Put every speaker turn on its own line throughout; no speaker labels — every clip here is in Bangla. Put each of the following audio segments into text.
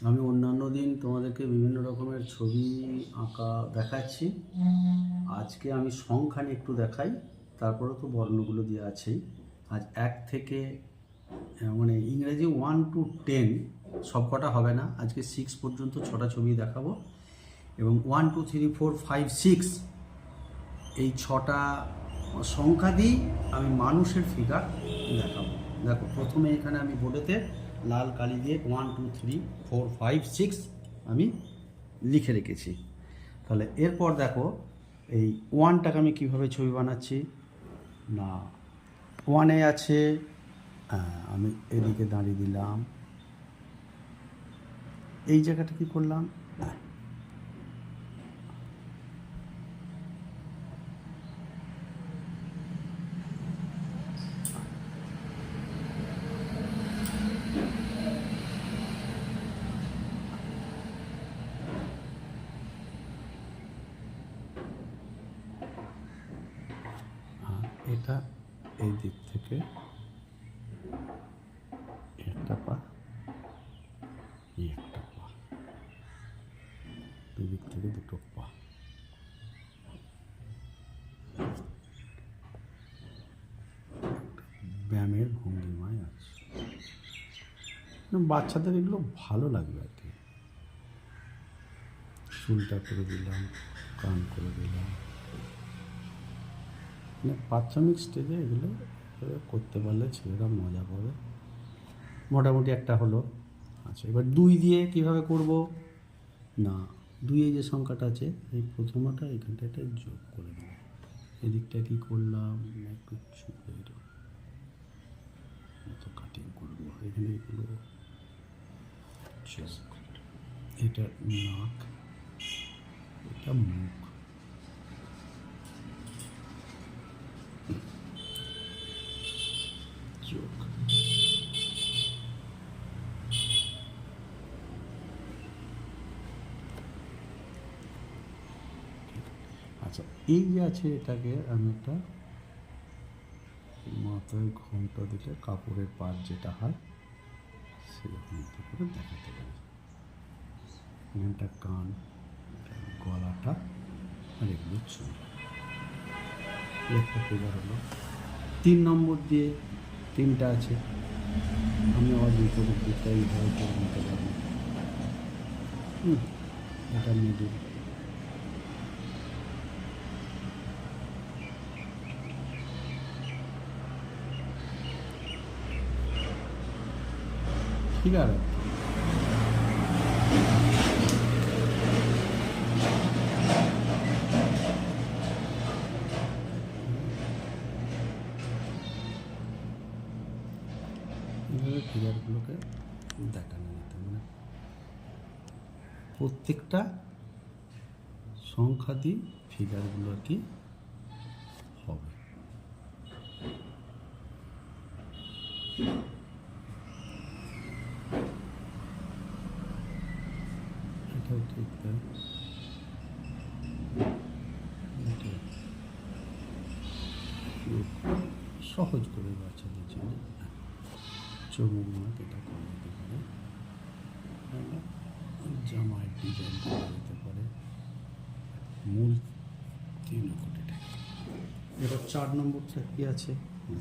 আমি অন্যান্য দিন তোমাদেরকে বিভিন্ন রকমের ছবি আঁকা দেখাচ্ছি। আজকে আমি সংখ্যা নিয়ে একটু দেখাই, তারপরে তো বর্ণগুলো দেওয়া আছেই। আজ 1 থেকে মানে ইংরেজি 1 to 10 সব কটা হবে না, আজকে 6 পর্যন্ত 6টা ছবি দেখাবো, এবং 1 2 3 4 5 6 এই 6টা সংখ্যা দিয়েই আমি মানুষের ফিগার দেখাবো। দেখো, প্রথমে এখানে আমি বোর্ডেতে লাল কালি দিয়ে 1 2 3 4 5 6 আমি লিখে রেখেছি। তাহলে এরপর দেখো, এই 1টাকে আমি কীভাবে ছবি বানাচ্ছি না, 1-এ আছে, আমি এদিকে দাঁড়িয়ে দিলাম, এই জায়গাটা কি করলাম, এটা এই দিক থেকে একটা পা, একটা পা, দুদিক থেকে দুটো পা। ব্যায়ামের ভঙ্গিমায় আছে, বাচ্চাদের এগুলো ভালো লাগবে আর কি। চুলটা করে দিলাম, কান করে দিলাম, মানে প্রাথমিক স্টেজে এগুলো করতে পারলে ছেলেরা মজা পাবে। মোটামুটি একটা হলো। আচ্ছা, এবার 2 দিয়ে কীভাবে করব না, 2-এ যে সংখ্যাটা আছে এই প্রথমটা এখানটা একটা যোগ করে দেবো। এদিকটা কী করলাম, একটু চুলের মতো কাটিং করবো, এখানে এগুলো চোখ, এটা নাক, এটা মুখ, চোখ। আচ্ছা, এই যে আছে এটাকে আমি একটা মাথায় ঘোমটা দিলে কাপড়ের পাট যেটা হয় সেরকম করে দেখাতে পারি। এখানটা কান, গলাটা, আর এগুলো চুল। একটা ফিগার হলো। 3 নম্বর দিয়ে 3টা আছে, আমি আবার বিপরীত দিকটা এইভাবে করে নিতে পারি। এটা মিডিল, ফিগার আর কি। এইভাবে ফিগারগুলোকে দেখানো যেতে, মানে প্রত্যেকটা সংখ্যা দিয়ে ফিগারগুলো আর কি হবে। এটাও ঠিক তাই, সহজ করে বাচ্চাদের জন্য চমুক নাক এটা করা যেতে পারে, জামার ডিজাইন করা যেতে পারে, মূল 3 কোটিটা। এবার 4 নম্বরটা কী আছে,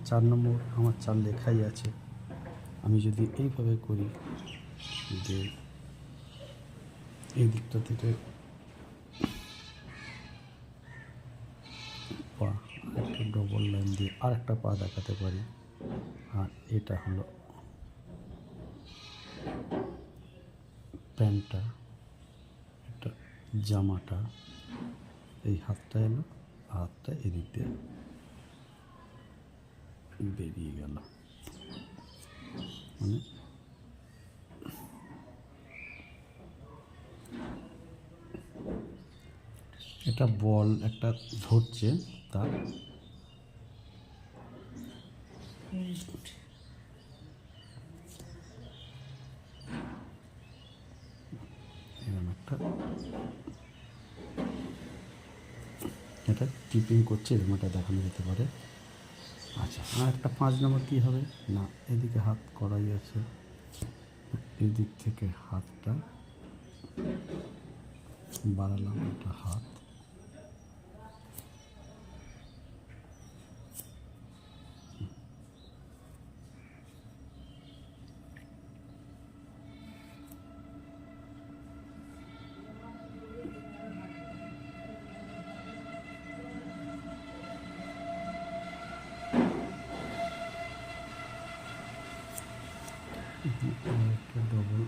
4 নম্বর আমার 4 লেখাই আছে। আমি যদি এইভাবে করি যে এই দিকটা থেকে পা, একটা ডবল লাইন দিয়ে আর একটা পা দেখাতে পারি, আর এটা হলো প্যান্টটা, এটা জামাটা, এই হাতটা এলো, হাতটা এদিক দিয়ে বেরিয়ে গেল, মানে এটা বল একটা ধরছে, তার এরকম একটা, এটা টিপিং করছে, এরকম একটা দেখানো যেতে পারে। আচ্ছা, আর একটা 5 নম্বর কী হবে না, এদিকে হাত করাই আছে, এদিক থেকে হাতটা বাড়ালাম, এটা হাত, একটা ডবল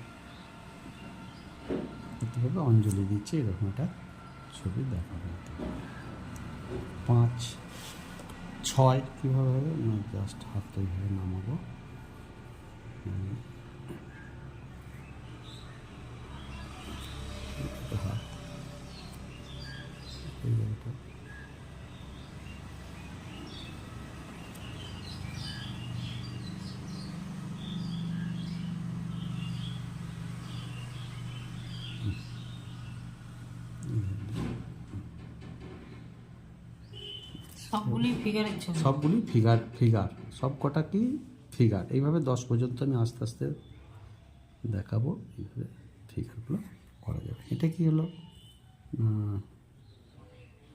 এভাবে অঞ্জলি দিচ্ছে, এরকম একটা ছবি দেখাবো। 5 6 কীভাবে হবে না, জাস্ট হাতটা এইভাবে নামাবো, হাত এই জায়গাটা
সবগুলি ফিগারের ছবি,
সবগুলি ফিগার ফিগার সব কটা কি ফিগার। এইভাবে 10 পর্যন্ত আমি আস্তে আস্তে দেখাবো, এইভাবে ফিগারগুলো করা যাবে। এটা কি হলো,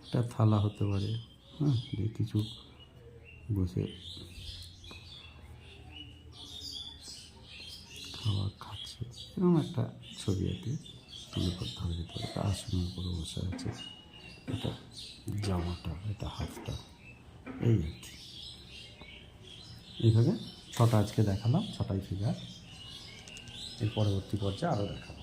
একটা থালা হতে পারে, হ্যাঁ, যে কিছু বসে খাবার খাচ্ছে, এরকম একটা ছবি আর কি তুলে করতে হবে। যেতে একটা আসনের উপরে বসে আছে, এটা জামাটা, এটা হাতটা, এই আর কি। এইভাবে 6টা আজকে দেখালাম, 6টাই ফিগার। এর পরবর্তী পর্যায়ে আরও দেখাবো।